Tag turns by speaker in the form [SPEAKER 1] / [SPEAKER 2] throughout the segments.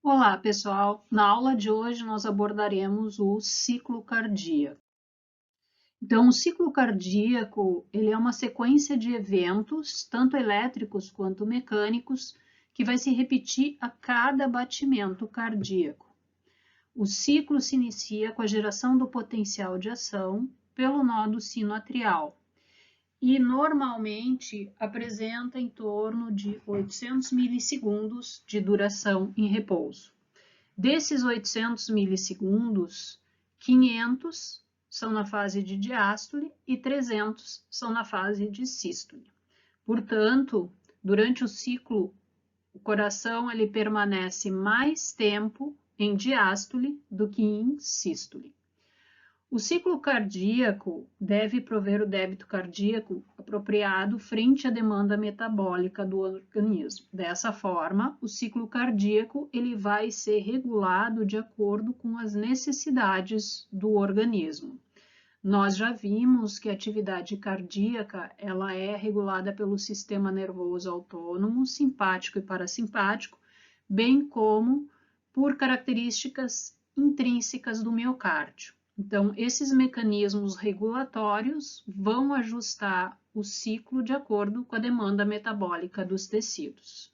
[SPEAKER 1] Olá, pessoal! Na aula de hoje nós abordaremos o ciclo cardíaco. Então, o ciclo cardíaco, ele é uma sequência de eventos, tanto elétricos quanto mecânicos, que vai se repetir a cada batimento cardíaco. O ciclo se inicia com a geração do potencial de ação pelo nó do sino atrial e normalmente apresenta em torno de 800 milissegundos de duração em repouso. Desses 800 milissegundos, 500 são na fase de diástole e 300 são na fase de sístole. Portanto, durante o ciclo, o coração ele permanece mais tempo em diástole do que em sístole. O ciclo cardíaco deve prover o débito cardíaco apropriado frente à demanda metabólica do organismo. Dessa forma, o ciclo cardíaco ele vai ser regulado de acordo com as necessidades do organismo. Nós já vimos que a atividade cardíaca ela é regulada pelo sistema nervoso autônomo, simpático e parasimpático, bem como por características intrínsecas do miocárdio. Então, esses mecanismos regulatórios vão ajustar o ciclo de acordo com a demanda metabólica dos tecidos.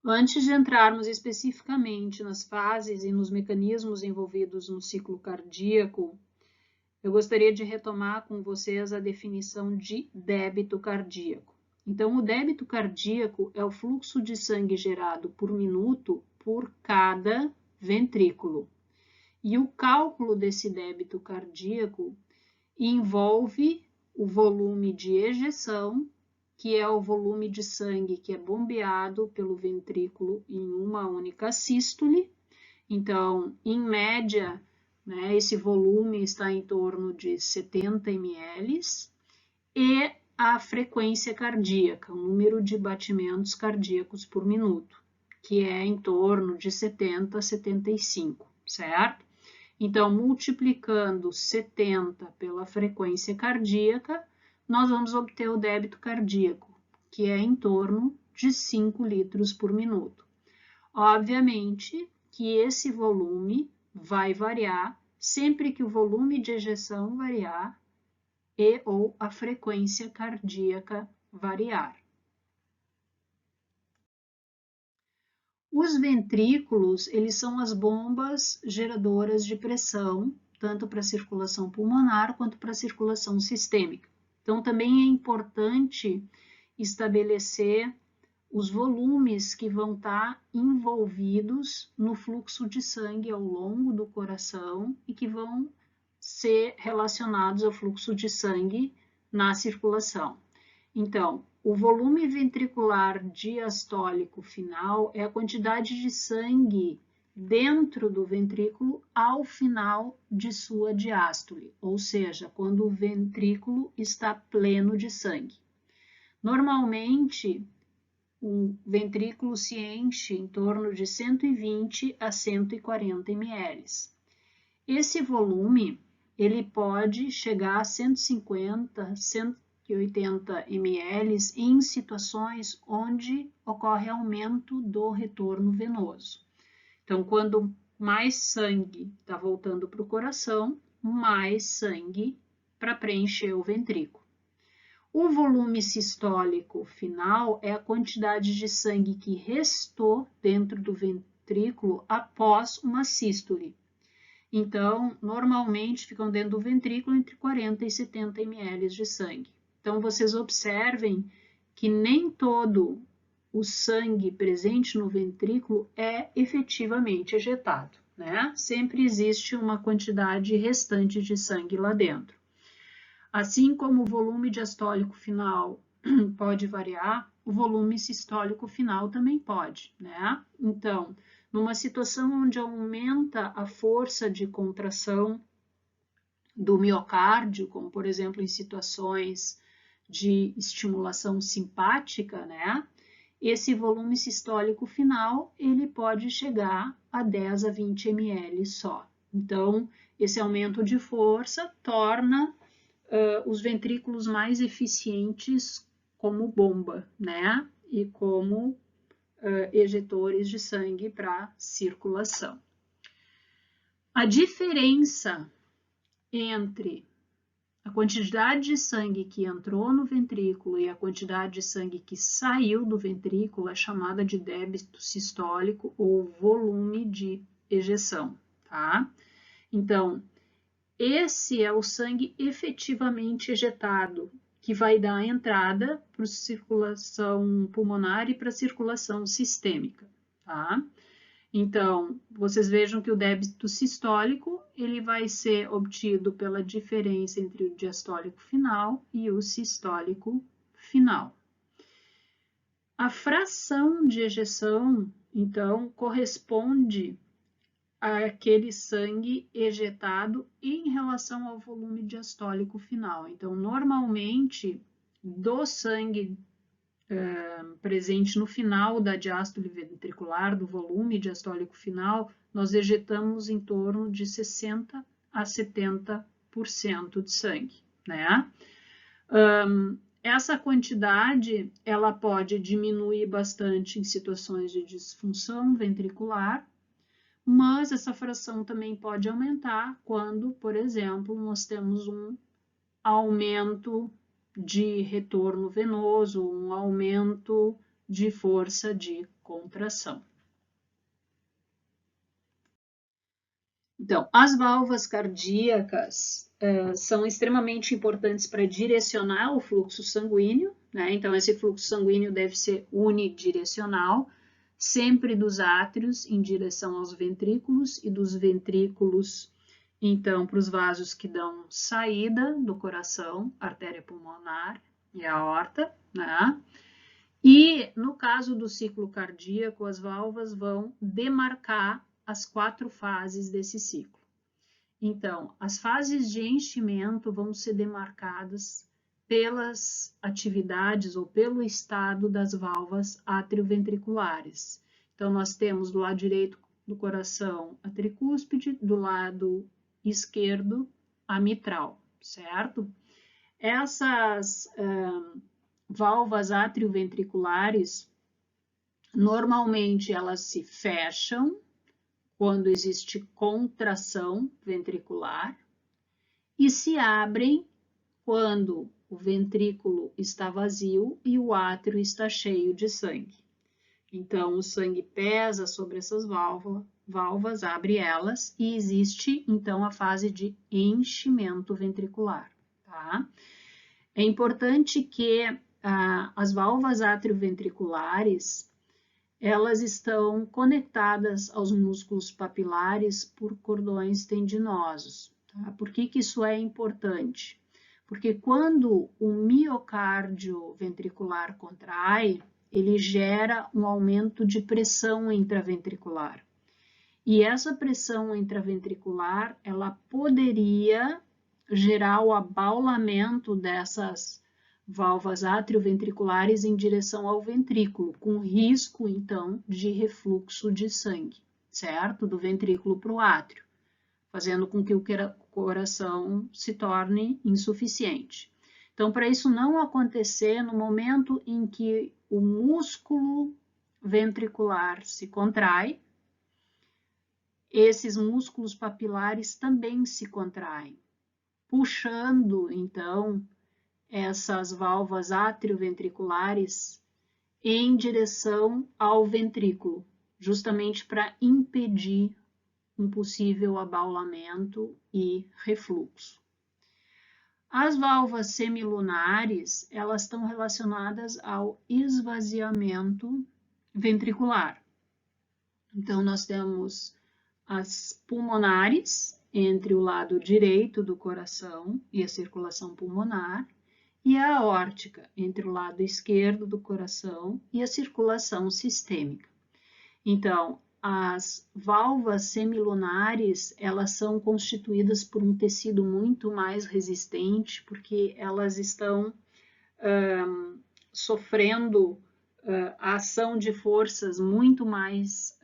[SPEAKER 1] Antes de entrarmos especificamente nas fases e nos mecanismos envolvidos no ciclo cardíaco, eu gostaria de retomar com vocês a definição de débito cardíaco. Então, o débito cardíaco é o fluxo de sangue gerado por minuto por cada ventrículo. E o cálculo desse débito cardíaco envolve o volume de ejeção, que é o volume de sangue que é bombeado pelo ventrículo em uma única sístole. Então, em média, né, esse volume está em torno de 70 ml, e a frequência cardíaca, o número de batimentos cardíacos por minuto, que é em torno de 70 a 75, certo? Então, multiplicando 70 pela frequência cardíaca, nós vamos obter o débito cardíaco, que é em torno de 5 litros por minuto. Obviamente que esse volume vai variar sempre que o volume de ejeção variar e ou a frequência cardíaca variar. Os ventrículos, eles são as bombas geradoras de pressão, tanto para a circulação pulmonar quanto para a circulação sistêmica. Então, também é importante estabelecer os volumes que vão estar envolvidos no fluxo de sangue ao longo do coração e que vão ser relacionados ao fluxo de sangue na circulação. Então, o volume ventricular diastólico final é a quantidade de sangue dentro do ventrículo ao final de sua diástole, ou seja, quando o ventrículo está pleno de sangue. Normalmente, o ventrículo se enche em torno de 120 a 140 ml. Esse volume ele pode chegar a 150, 180 ml em situações onde ocorre aumento do retorno venoso. Então, quando mais sangue está voltando para o coração, mais sangue para preencher o ventrículo. O volume sistólico final é a quantidade de sangue que restou dentro do ventrículo após uma sístole. Então, normalmente ficam dentro do ventrículo entre 40 e 70 ml de sangue. Então, vocês observem que nem todo o sangue presente no ventrículo é efetivamente ejetado, né? Sempre existe uma quantidade restante de sangue lá dentro. Assim como o volume diastólico final pode variar, o volume sistólico final também pode, né? Então, numa situação onde aumenta a força de contração do miocárdio, como por exemplo em situações de estimulação simpática, né? Esse volume sistólico final, ele pode chegar a 10 a 20 ml só. Então, esse aumento de força torna os ventrículos mais eficientes como bomba, né? E como ejetores de sangue para circulação. A diferença entre a quantidade de sangue que entrou no ventrículo e a quantidade de sangue que saiu do ventrículo é chamada de débito sistólico ou volume de ejeção, tá? Então, esse é o sangue efetivamente ejetado, que vai dar a entrada para a circulação pulmonar e para a circulação sistêmica, tá? Então, vocês vejam que o débito sistólico, ele vai ser obtido pela diferença entre o diastólico final e o sistólico final. A fração de ejeção, então, corresponde àquele sangue ejetado em relação ao volume diastólico final. Então, normalmente, do sangue presente no final da diástole ventricular, do volume diastólico final, nós ejetamos em torno de 60 a 70% de sangue, né? Essa quantidade, ela pode diminuir bastante em situações de disfunção ventricular, mas essa fração também pode aumentar quando, por exemplo, nós temos um aumento de retorno venoso, um aumento de força de contração. Então, as válvulas cardíacas são extremamente importantes para direcionar o fluxo sanguíneo, né? Então, esse fluxo sanguíneo deve ser unidirecional, sempre dos átrios em direção aos ventrículos e dos ventrículos então, para os vasos que dão saída do coração, artéria pulmonar e aorta, né? E no caso do ciclo cardíaco, as válvulas vão demarcar as 4 fases desse ciclo. Então, as fases de enchimento vão ser demarcadas pelas atividades ou pelo estado das válvulas atrioventriculares. Então, nós temos do lado direito do coração a tricúspide, do lado esquerdo a mitral, certo? Essas válvulas atrioventriculares, normalmente elas se fecham quando existe contração ventricular e se abrem quando o ventrículo está vazio e o átrio está cheio de sangue. Então, o sangue pesa sobre essas válvulas, abre elas e existe, então, a fase de enchimento ventricular, tá? É importante que as válvulas atrioventriculares, elas estão conectadas aos músculos papilares por cordões tendinosos, tá? Por que isso é importante? Porque quando o miocárdio ventricular contrai, ele gera um aumento de pressão intraventricular. E essa pressão intraventricular, ela poderia gerar o abaulamento dessas válvulas atrioventriculares em direção ao ventrículo, com risco, então, de refluxo de sangue, certo? Do ventrículo para o átrio, fazendo com que o coração se torne insuficiente. Então, para isso não acontecer, no momento em que o músculo ventricular se contrai, esses músculos papilares também se contraem, puxando, então, essas válvulas atrioventriculares em direção ao ventrículo, justamente para impedir um possível abaulamento e refluxo. As válvulas semilunares, elas estão relacionadas ao esvaziamento ventricular. Então, nós temos as pulmonares, entre o lado direito do coração e a circulação pulmonar, e a aórtica, entre o lado esquerdo do coração e a circulação sistêmica. Então, as válvulas semilunares, elas são constituídas por um tecido muito mais resistente, porque elas estão sofrendo a ação de forças muito mais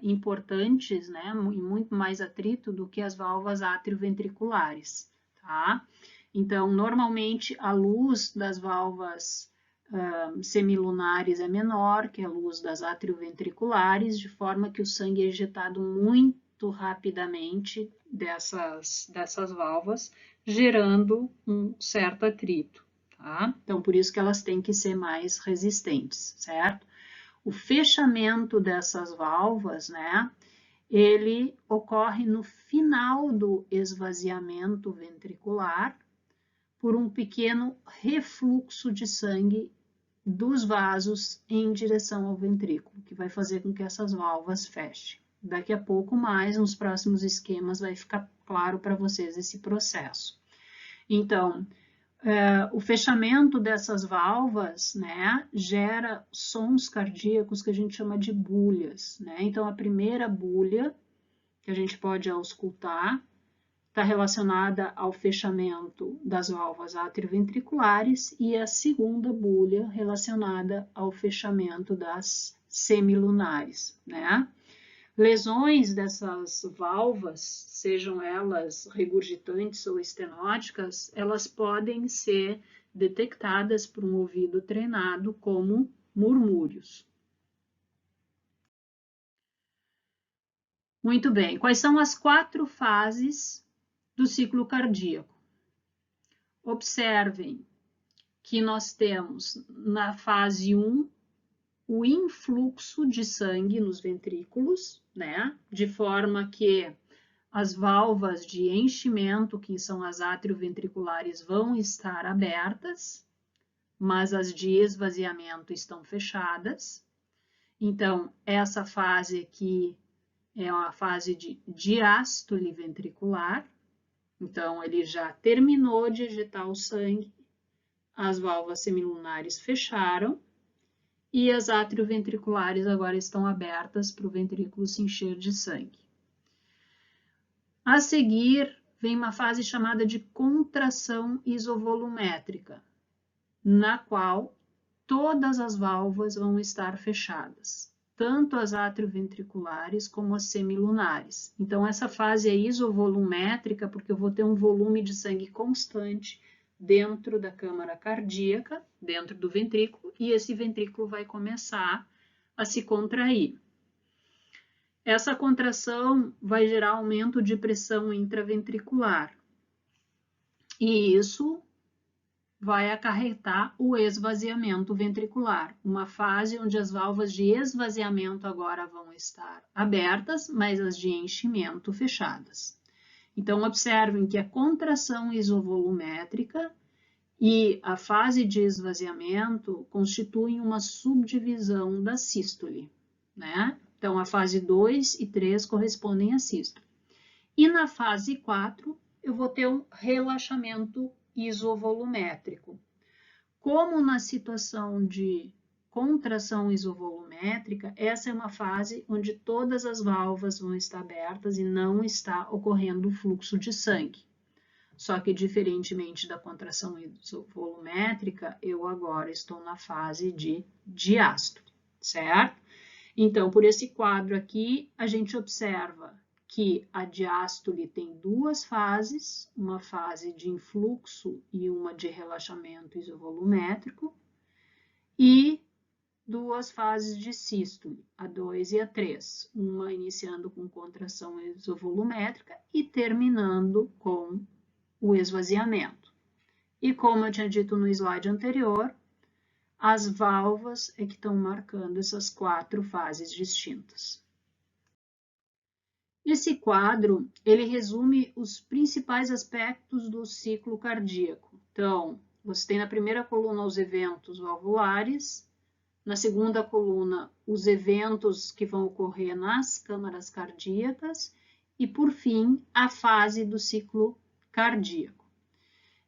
[SPEAKER 1] importantes, né, e muito mais atrito do que as válvulas atrioventriculares, tá? Então, normalmente, a luz das válvulas semilunares é menor que a luz das atrioventriculares, de forma que o sangue é ejetado muito rapidamente dessas válvulas, gerando um certo atrito, tá? Então, por isso que elas têm que ser mais resistentes, certo? O fechamento dessas válvulas, né, ele ocorre no final do esvaziamento ventricular, por um pequeno refluxo de sangue dos vasos em direção ao ventrículo, que vai fazer com que essas válvulas fechem. Daqui a pouco mais, nos próximos esquemas, vai ficar claro para vocês esse processo. Então, o fechamento dessas válvulas, né, gera sons cardíacos que a gente chama de bulhas, né? Então, a primeira bulha que a gente pode auscultar está relacionada ao fechamento das válvulas atrioventriculares e a segunda bulha relacionada ao fechamento das semilunares, né? Lesões dessas válvulas, sejam elas regurgitantes ou estenóticas, elas podem ser detectadas por um ouvido treinado como murmúrios. Muito bem, quais são as 4 fases do ciclo cardíaco? Observem que nós temos na fase 1 o influxo de sangue nos ventrículos, né? De forma que as válvulas de enchimento, que são as atrioventriculares, vão estar abertas, mas as de esvaziamento estão fechadas. Então, essa fase aqui é uma fase de diástole ventricular. Então, ele já terminou de ejetar o sangue, as válvulas semilunares fecharam e as atrioventriculares agora estão abertas para o ventrículo se encher de sangue. A seguir, vem uma fase chamada de contração isovolumétrica, na qual todas as válvulas vão estar fechadas, tanto as atrioventriculares como as semilunares. Então, essa fase é isovolumétrica porque eu vou ter um volume de sangue constante dentro da câmara cardíaca, dentro do ventrículo, e esse ventrículo vai começar a se contrair. Essa contração vai gerar aumento de pressão intraventricular, e isso vai acarretar o esvaziamento ventricular, uma fase onde as válvulas de esvaziamento agora vão estar abertas, mas as de enchimento fechadas. Então, observem que a contração isovolumétrica e a fase de esvaziamento constituem uma subdivisão da sístole, né? Então, a fase 2 e 3 correspondem à sístole. E na fase 4, eu vou ter um relaxamento isovolumétrico. Como na situação de contração isovolumétrica, essa é uma fase onde todas as válvulas vão estar abertas e não está ocorrendo o fluxo de sangue. Só que, diferentemente da contração isovolumétrica, eu agora estou na fase de diástole, certo? Então, por esse quadro aqui, a gente observa que a diástole tem 2 fases, uma fase de influxo e uma de relaxamento isovolumétrico, e 2 fases de sístole, a 2 e a 3, uma iniciando com contração isovolumétrica e terminando com o esvaziamento. E como eu tinha dito no slide anterior, as válvulas é que estão marcando essas 4 fases distintas. Esse quadro, ele resume os principais aspectos do ciclo cardíaco. Então, você tem na primeira coluna os eventos valvulares, na segunda coluna os eventos que vão ocorrer nas câmaras cardíacas e, por fim, a fase do ciclo cardíaco.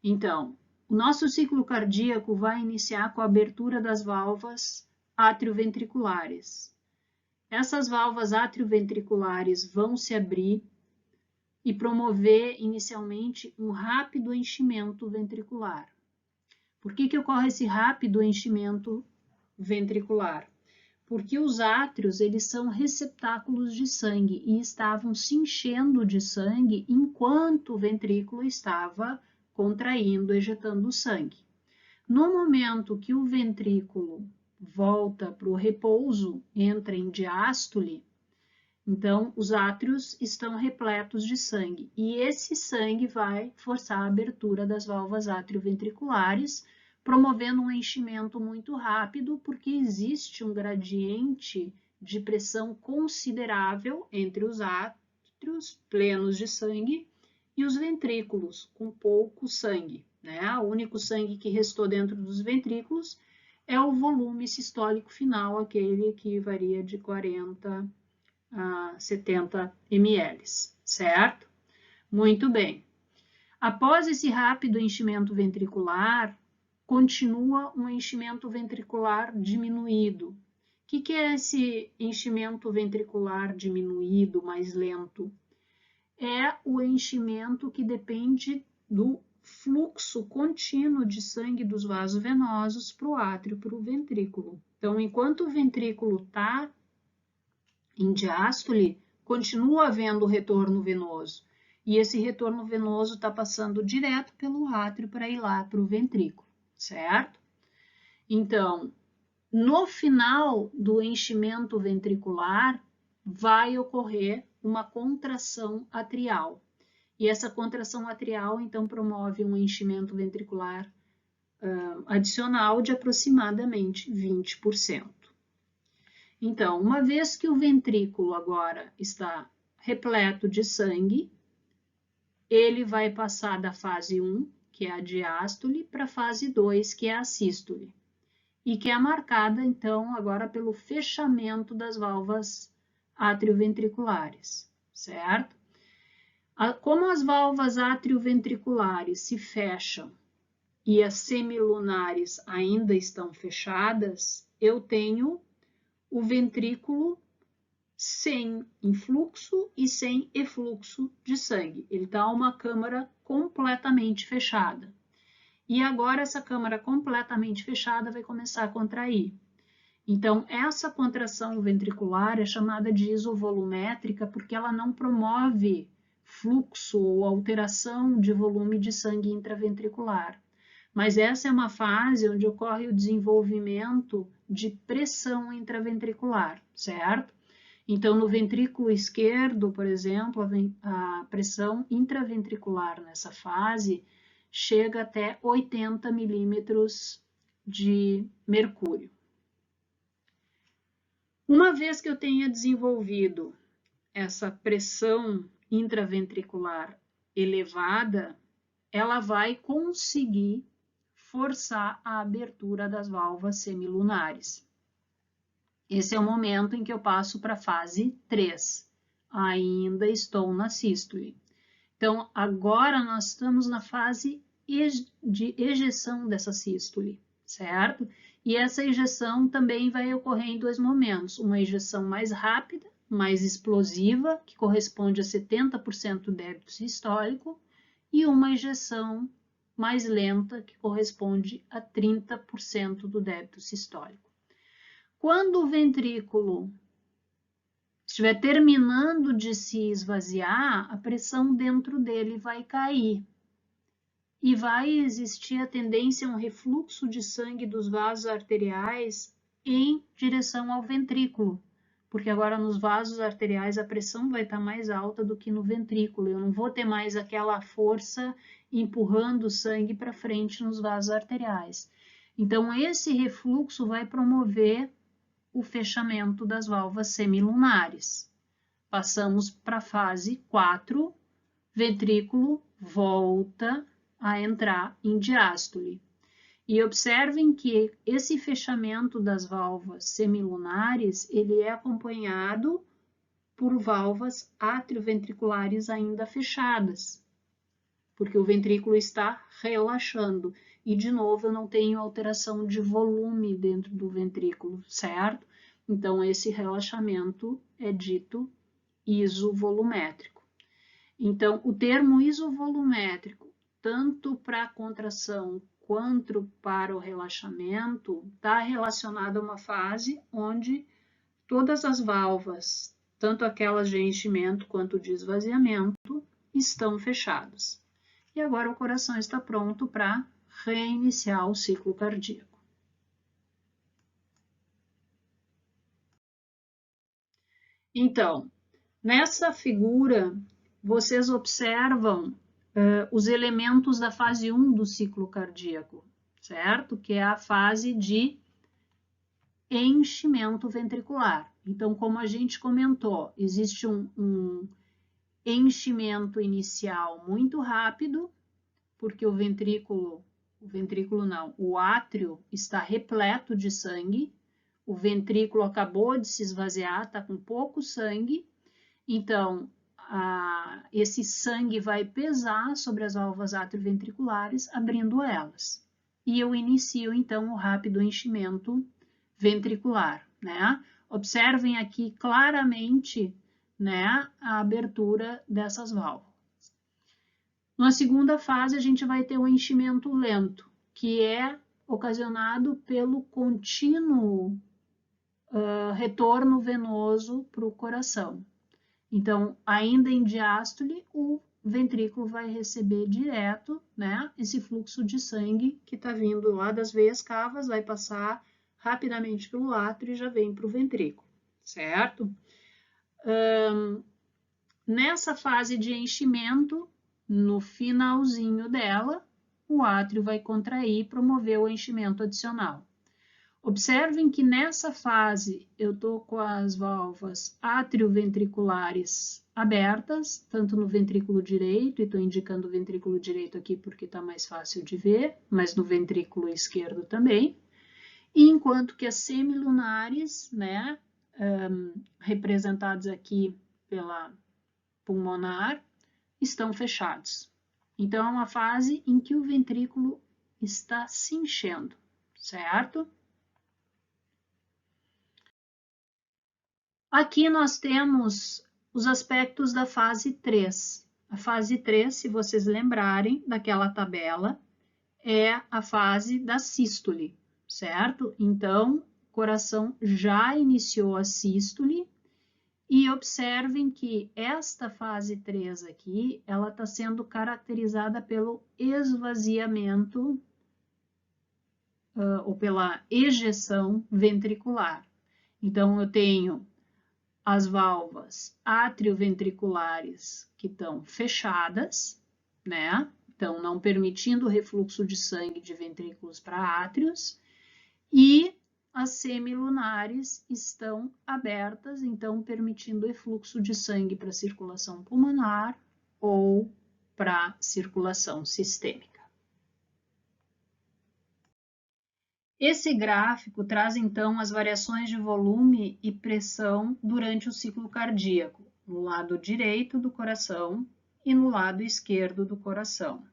[SPEAKER 1] Então, o nosso ciclo cardíaco vai iniciar com a abertura das válvulas atrioventriculares. Essas válvulas atrioventriculares vão se abrir e promover inicialmente um rápido enchimento ventricular. Por que ocorre esse rápido enchimento ventricular? Porque os átrios, eles são receptáculos de sangue e estavam se enchendo de sangue enquanto o ventrículo estava contraindo, ejetando sangue. No momento que o ventrículo volta para o repouso, entra em diástole, então os átrios estão repletos de sangue e esse sangue vai forçar a abertura das válvulas atrioventriculares, promovendo um enchimento muito rápido, porque existe um gradiente de pressão considerável entre os átrios plenos de sangue e os ventrículos com pouco sangue, né? O único sangue que restou dentro dos ventrículos é o volume sistólico final, aquele que varia de 40 a 70 ml, certo? Muito bem. Após esse rápido enchimento ventricular, continua um enchimento ventricular diminuído. O que é esse enchimento ventricular diminuído, mais lento? É o enchimento que depende do fluxo contínuo de sangue dos vasos venosos para o átrio, para o ventrículo. Então, enquanto o ventrículo está em diástole, continua havendo retorno venoso. E esse retorno venoso está passando direto pelo átrio para ir lá para o ventrículo, certo? Então, no final do enchimento ventricular, vai ocorrer uma contração atrial. E essa contração atrial, então, promove um enchimento ventricular adicional de aproximadamente 20%. Então, uma vez que o ventrículo agora está repleto de sangue, ele vai passar da fase 1, que é a diástole, para a fase 2, que é a sístole, e que é marcada, então, agora pelo fechamento das válvulas atrioventriculares, certo? Como as válvulas atrioventriculares se fecham e as semilunares ainda estão fechadas, eu tenho o ventrículo sem influxo e sem efluxo de sangue. Ele está uma câmara completamente fechada. E agora essa câmara completamente fechada vai começar a contrair. Então, essa contração ventricular é chamada de isovolumétrica porque ela não promove fluxo ou alteração de volume de sangue intraventricular. Mas essa é uma fase onde ocorre o desenvolvimento de pressão intraventricular, certo? Então, no ventrículo esquerdo, por exemplo, a pressão intraventricular nessa fase chega até 80 milímetros de mercúrio. Uma vez que eu tenha desenvolvido essa pressão intraventricular elevada, ela vai conseguir forçar a abertura das válvulas semilunares. Esse é o momento em que eu passo para a fase 3. Ainda estou na sístole. Então, agora nós estamos na fase de ejeção dessa sístole, certo? E essa ejeção também vai ocorrer em dois momentos. Uma ejeção mais rápida, mais explosiva, que corresponde a 70% do débito sistólico, e uma ejeção mais lenta, que corresponde a 30% do débito sistólico. Quando o ventrículo estiver terminando de se esvaziar, a pressão dentro dele vai cair e vai existir a tendência a um refluxo de sangue dos vasos arteriais em direção ao ventrículo, porque agora nos vasos arteriais a pressão vai estar mais alta do que no ventrículo. Eu não vou ter mais aquela força empurrando o sangue para frente nos vasos arteriais. Então, esse refluxo vai promover o fechamento das válvulas semilunares. Passamos para a fase 4, ventrículo volta a entrar em diástole. E observem que esse fechamento das válvulas semilunares, ele é acompanhado por válvulas atrioventriculares ainda fechadas, porque o ventrículo está relaxando. E, de novo, eu não tenho alteração de volume dentro do ventrículo, certo? Então, esse relaxamento é dito isovolumétrico. Então, o termo isovolumétrico, tanto para a contração quanto para o relaxamento, está relacionado a uma fase onde todas as válvulas, tanto aquelas de enchimento quanto de esvaziamento, estão fechadas. E agora o coração está pronto para reiniciar o ciclo cardíaco. Então, nessa figura, vocês observam os elementos da fase 1 do ciclo cardíaco, certo? Que é a fase de enchimento ventricular. Então, como a gente comentou, existe um enchimento inicial muito rápido, porque o átrio está repleto de sangue, o ventrículo acabou de se esvaziar, está com pouco sangue, então esse sangue vai pesar sobre as válvulas atrioventriculares, abrindo elas. E eu inicio, então, o rápido enchimento ventricular, né? Observem aqui claramente, né, a abertura dessas válvulas. Na segunda fase, a gente vai ter o enchimento lento, que é ocasionado pelo contínuo retorno venoso para o coração. Então, ainda em diástole, o ventrículo vai receber direto, né, esse fluxo de sangue que está vindo lá das veias cavas, vai passar rapidamente pelo átrio e já vem para o ventrículo, certo? Nessa fase de enchimento, no finalzinho dela, o átrio vai contrair e promover o enchimento adicional. Observem que nessa fase eu estou com as válvulas atrioventriculares abertas, tanto no ventrículo direito, e estou indicando o ventrículo direito aqui porque está mais fácil de ver, mas no ventrículo esquerdo também. E enquanto que as semilunares, né, representadas aqui pela pulmonar, estão fechados. Então, é uma fase em que o ventrículo está se enchendo, certo? Aqui nós temos os aspectos da fase 3. A fase 3, se vocês lembrarem daquela tabela, é a fase da sístole, certo? Então, o coração já iniciou a sístole e observem que esta fase 3 aqui, ela está sendo caracterizada pelo esvaziamento ou pela ejeção ventricular. Então, eu tenho as válvulas atrioventriculares que estão fechadas, né? Então, não permitindo o refluxo de sangue de ventrículos para átrios, e as semilunares estão abertas, então permitindo o efluxo de sangue para a circulação pulmonar ou para a circulação sistêmica. Esse gráfico traz então as variações de volume e pressão durante o ciclo cardíaco, no lado direito do coração e no lado esquerdo do coração.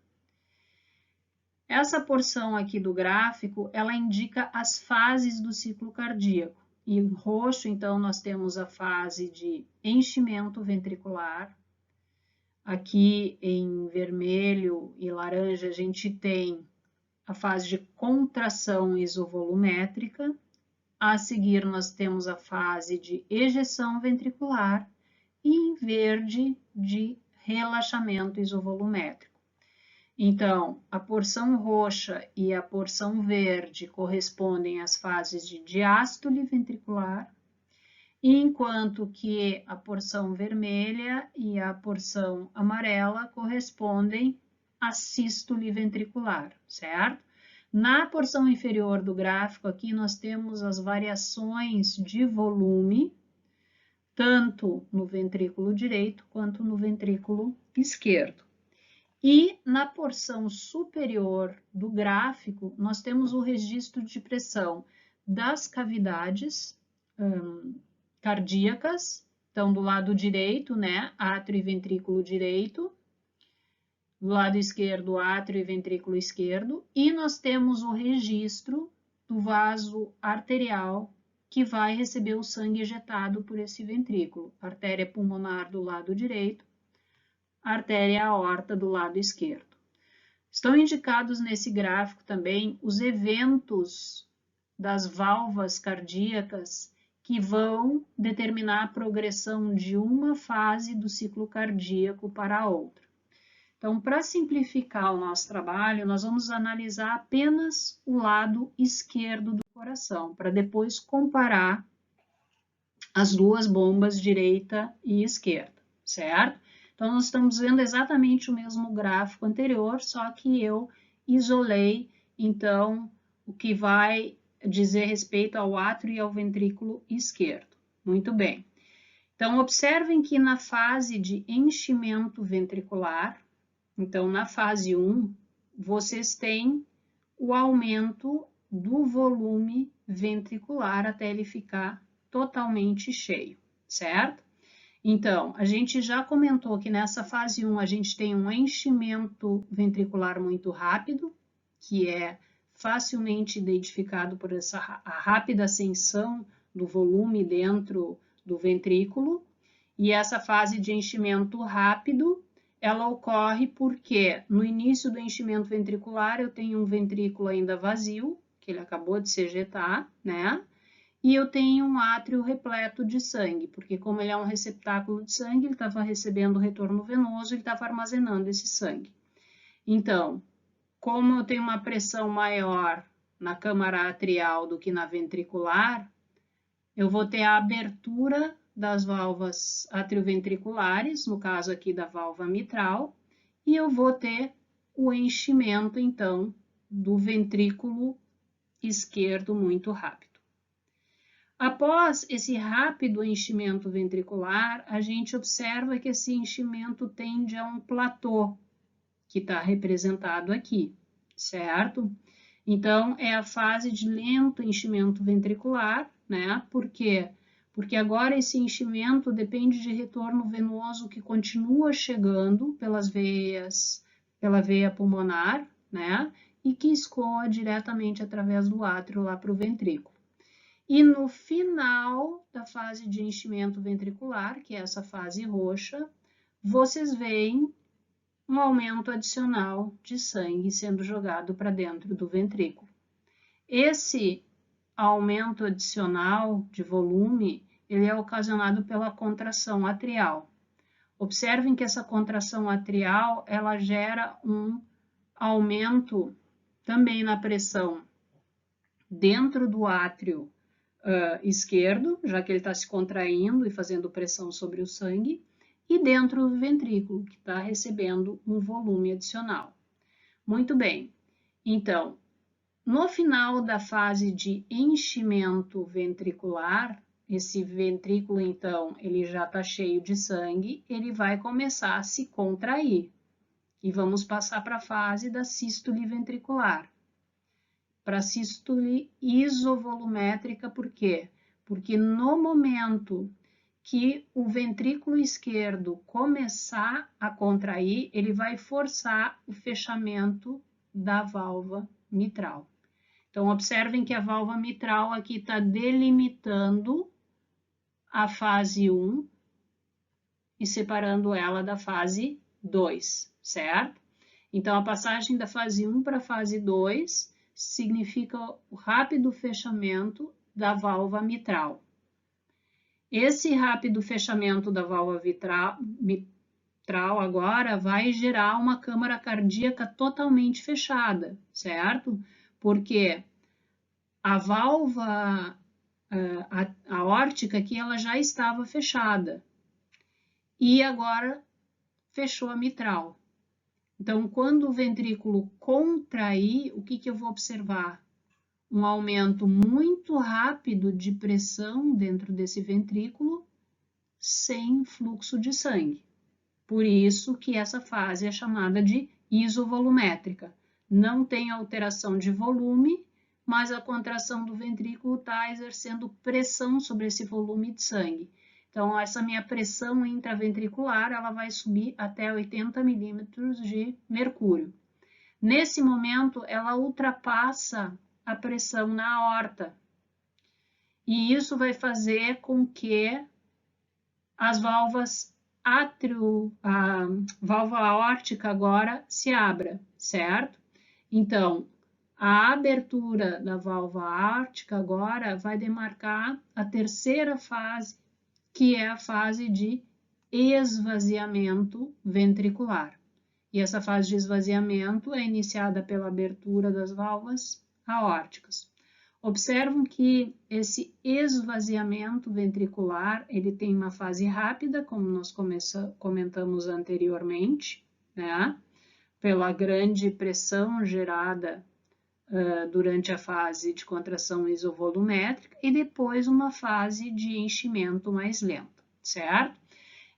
[SPEAKER 1] Essa porção aqui do gráfico, ela indica as fases do ciclo cardíaco. E em roxo, então, nós temos a fase de enchimento ventricular. Aqui em vermelho e laranja, a gente tem a fase de contração isovolumétrica. A seguir, nós temos a fase de ejeção ventricular e em verde, de relaxamento isovolumétrico. Então, a porção roxa e a porção verde correspondem às fases de diástole ventricular, enquanto que a porção vermelha e a porção amarela correspondem à sístole ventricular, certo? Na porção inferior do gráfico aqui nós temos as variações de volume, tanto no ventrículo direito quanto no ventrículo esquerdo. E na porção superior do gráfico, nós temos o registro de pressão das cavidades cardíacas. Então, do lado direito, né, átrio e ventrículo direito. Do lado esquerdo, átrio e ventrículo esquerdo. E nós temos o registro do vaso arterial que vai receber o sangue ejetado por esse ventrículo. Artéria pulmonar do lado direito, artéria aorta do lado esquerdo. Estão indicados nesse gráfico também os eventos das válvulas cardíacas que vão determinar a progressão de uma fase do ciclo cardíaco para a outra. Então, para simplificar o nosso trabalho, nós vamos analisar apenas o lado esquerdo do coração, para depois comparar as duas bombas, direita e esquerda, certo? Então, nós estamos vendo exatamente o mesmo gráfico anterior, só que eu isolei, então, o que vai dizer respeito ao átrio e ao ventrículo esquerdo. Muito bem. Então, observem que na fase de enchimento ventricular, então, na fase 1, vocês têm o aumento do volume ventricular até ele ficar totalmente cheio, certo? Então, a gente já comentou que nessa fase 1 a gente tem um enchimento ventricular muito rápido, que é facilmente identificado por a rápida ascensão do volume dentro do ventrículo. E essa fase de enchimento rápido, ela ocorre porque no início do enchimento ventricular eu tenho um ventrículo ainda vazio, que ele acabou de se ejetar, né? E eu tenho um átrio repleto de sangue, porque como ele é um receptáculo de sangue, ele estava recebendo retorno venoso, ele estava armazenando esse sangue. Então, como eu tenho uma pressão maior na câmara atrial do que na ventricular, eu vou ter a abertura das válvulas atrioventriculares, no caso aqui da válvula mitral, e eu vou ter o enchimento, então, do ventrículo esquerdo muito rápido. Após esse rápido enchimento ventricular, a gente observa que esse enchimento tende a um platô, que está representado aqui, certo? Então, é a fase de lento enchimento ventricular, né? Por quê? Porque agora esse enchimento depende de retorno venoso que continua chegando pelas veias, pela veia pulmonar, né? E que escoa diretamente através do átrio lá para o ventrículo. E no final da fase de enchimento ventricular, que é essa fase roxa, vocês veem um aumento adicional de sangue sendo jogado para dentro do ventrículo. Esse aumento adicional de volume, ele é ocasionado pela contração atrial. Observem que essa contração atrial, ela gera um aumento também na pressão dentro do átrio esquerdo, já que ele está se contraindo e fazendo pressão sobre o sangue, e dentro do ventrículo, que está recebendo um volume adicional. Muito bem, então, no final da fase de enchimento ventricular, esse ventrículo, então, ele já está cheio de sangue, ele vai começar a se contrair. E vamos passar para a fase da sístole ventricular. Para a sístole isovolumétrica, por quê? Porque no momento que o ventrículo esquerdo começar a contrair, ele vai forçar o fechamento da válvula mitral. Então, observem que a válvula mitral aqui está delimitando a fase 1 e separando ela da fase 2, certo? Então, a passagem da fase 1 para a fase 2 significa o rápido fechamento da válvula mitral. Esse rápido fechamento da válvula mitral agora vai gerar uma câmara cardíaca totalmente fechada, certo? Porque a válvula aórtica aqui ela já estava fechada e agora fechou a mitral. Então, quando o ventrículo contrair, o que eu vou observar? Um aumento muito rápido de pressão dentro desse ventrículo sem fluxo de sangue. Por isso que essa fase é chamada de isovolumétrica. Não tem alteração de volume, mas a contração do ventrículo está exercendo pressão sobre esse volume de sangue. Então, essa minha pressão intraventricular, ela vai subir até 80 milímetros de mercúrio. Nesse momento, ela ultrapassa a pressão na aorta. E isso vai fazer com que as válvulas a válvula aórtica agora se abra, certo? Então, a abertura da válvula aórtica agora vai demarcar a terceira fase, que é a fase de esvaziamento ventricular. E essa fase de esvaziamento é iniciada pela abertura das válvulas aórticas. Observam que esse esvaziamento ventricular, ele tem uma fase rápida, como nós comentamos anteriormente, né? Pela grande pressão gerada durante a fase de contração isovolumétrica e depois uma fase de enchimento mais lenta, certo?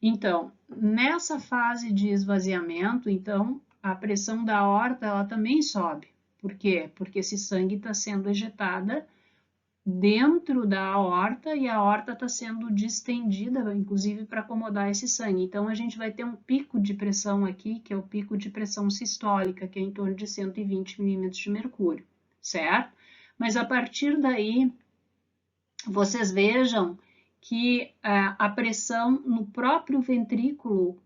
[SPEAKER 1] Então, nessa fase de esvaziamento, então, a pressão da aorta, ela também sobe. Por quê? Porque esse sangue está sendo ejetada dentro da aorta e a aorta está sendo distendida, inclusive, para acomodar esse sangue. Então, a gente vai ter um pico de pressão aqui, que é o pico de pressão sistólica, que é em torno de 120 milímetros de mercúrio, certo? Mas a partir daí, vocês vejam que a pressão no próprio ventrículo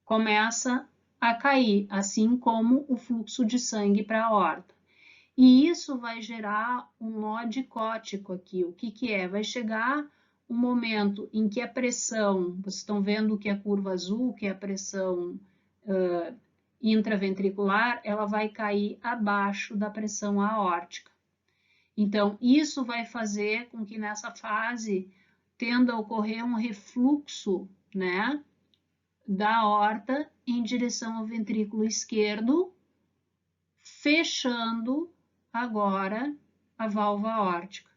[SPEAKER 1] começa a cair, assim como o fluxo de sangue para a aorta. E isso vai gerar um nó dicótico aqui. O que que é? Vai chegar um momento em que a pressão, vocês estão vendo que a curva azul, que é a pressão intraventricular, ela vai cair abaixo da pressão aórtica. Então, isso vai fazer com que nessa fase tenda a ocorrer um refluxo, né, da aorta em direção ao ventrículo esquerdo, fechando agora a válvula aórtica.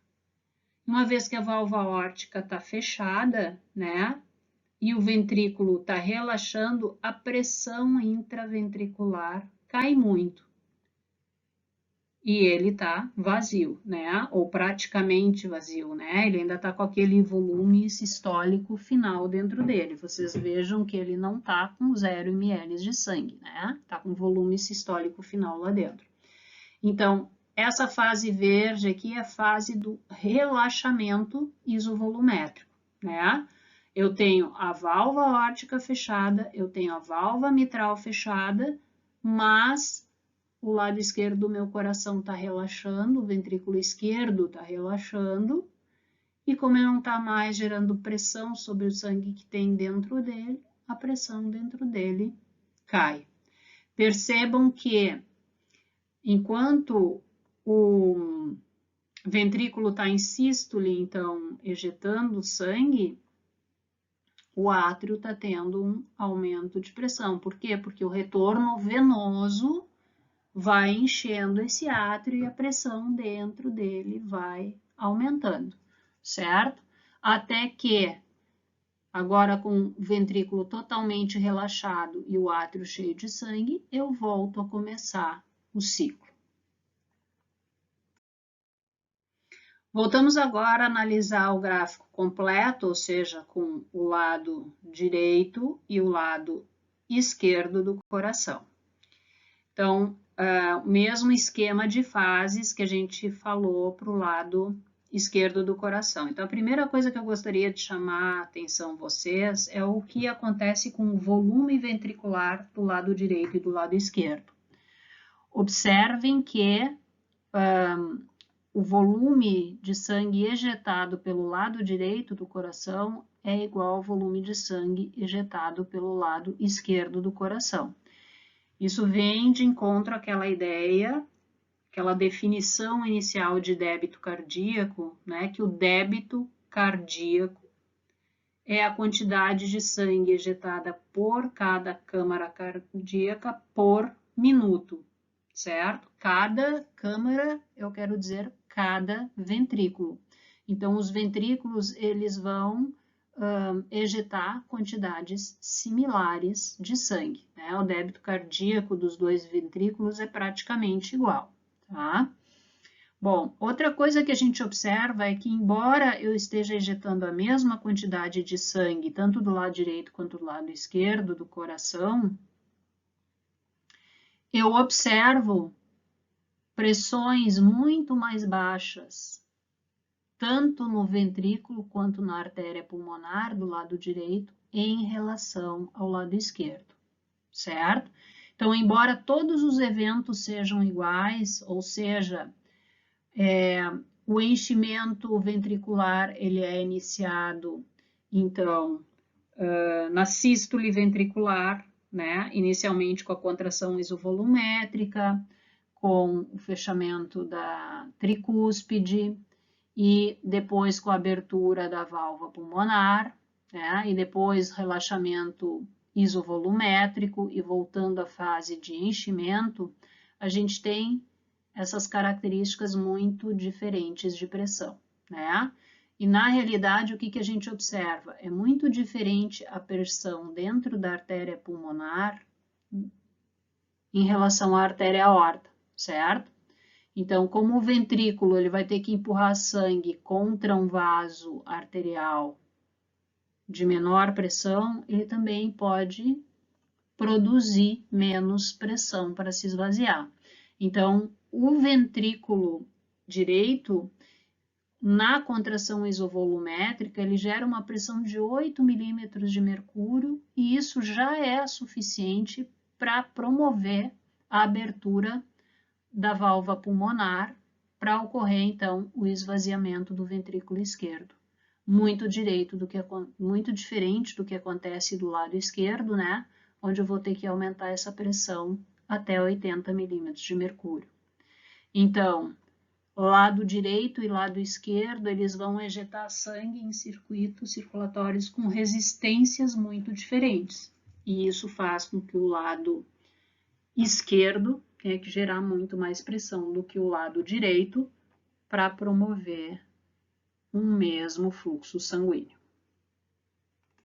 [SPEAKER 1] Uma vez que a válvula aórtica está fechada, né, e o ventrículo está relaxando, a pressão intraventricular cai muito. E ele está vazio, né? Ou praticamente vazio, né? Ele ainda está com aquele volume sistólico final dentro dele. Vocês vejam que ele não está com 0 ml de sangue, né? Está com volume sistólico final lá dentro. Então, essa fase verde aqui é a fase do relaxamento isovolumétrico, né? Eu tenho a válvula aórtica fechada, eu tenho a válvula mitral fechada, mas o lado esquerdo do meu coração está relaxando, o ventrículo esquerdo está relaxando, e como ele não está mais gerando pressão sobre o sangue que tem dentro dele, a pressão dentro dele cai. Percebam que enquanto o ventrículo está em sístole, então ejetando sangue, o átrio está tendo um aumento de pressão. Por quê? Porque o retorno venoso vai enchendo esse átrio e a pressão dentro dele vai aumentando, certo? Até que, agora com o ventrículo totalmente relaxado e o átrio cheio de sangue, eu volto a começar o ciclo. Voltamos agora a analisar o gráfico completo, ou seja, com o lado direito e o lado esquerdo do coração. Então, o mesmo esquema de fases que a gente falou para o lado esquerdo do coração. Então, a primeira coisa que eu gostaria de chamar a atenção vocês é o que acontece com o volume ventricular do lado direito e do lado esquerdo. Observem que o volume de sangue ejetado pelo lado direito do coração é igual ao volume de sangue ejetado pelo lado esquerdo do coração. Isso vem de encontro àquela ideia, aquela definição inicial de débito cardíaco, né, que o débito cardíaco é a quantidade de sangue ejetada por cada câmara cardíaca por minuto, certo? Cada câmara, eu quero dizer, cada ventrículo. Então, os ventrículos, eles vão ejetar quantidades similares de sangue, né? O débito cardíaco dos dois ventrículos é praticamente igual, tá? Bom, outra coisa que a gente observa é que, embora eu esteja ejetando a mesma quantidade de sangue, tanto do lado direito quanto do lado esquerdo do coração, eu observo pressões muito mais baixas, tanto no ventrículo quanto na artéria pulmonar do lado direito, em relação ao lado esquerdo, certo? Então, embora todos os eventos sejam iguais, ou seja, o enchimento ventricular ele é iniciado, então, na sístole ventricular, né? Inicialmente com a contração isovolumétrica, com o fechamento da tricúspide e depois com a abertura da válvula pulmonar, né? E depois relaxamento isovolumétrico e voltando à fase de enchimento, a gente tem essas características muito diferentes de pressão, né? E na realidade, o que a gente observa? É muito diferente a pressão dentro da artéria pulmonar em relação à artéria aorta, certo? Então, como o ventrículo ele vai ter que empurrar sangue contra um vaso arterial de menor pressão, ele também pode produzir menos pressão para se esvaziar. Então, o ventrículo direito, na contração isovolumétrica, ele gera uma pressão de 8 milímetros de mercúrio e isso já é suficiente para promover a abertura da válvula pulmonar para ocorrer, então, o esvaziamento do ventrículo esquerdo. Muito diferente do que acontece do lado esquerdo, né? Onde eu vou ter que aumentar essa pressão até 80 milímetros de mercúrio. Então, lado direito e lado esquerdo, eles vão ejetar sangue em circuitos circulatórios com resistências muito diferentes. E isso faz com que o lado esquerdo tenha que gerar muito mais pressão do que o lado direito para promover um mesmo fluxo sanguíneo.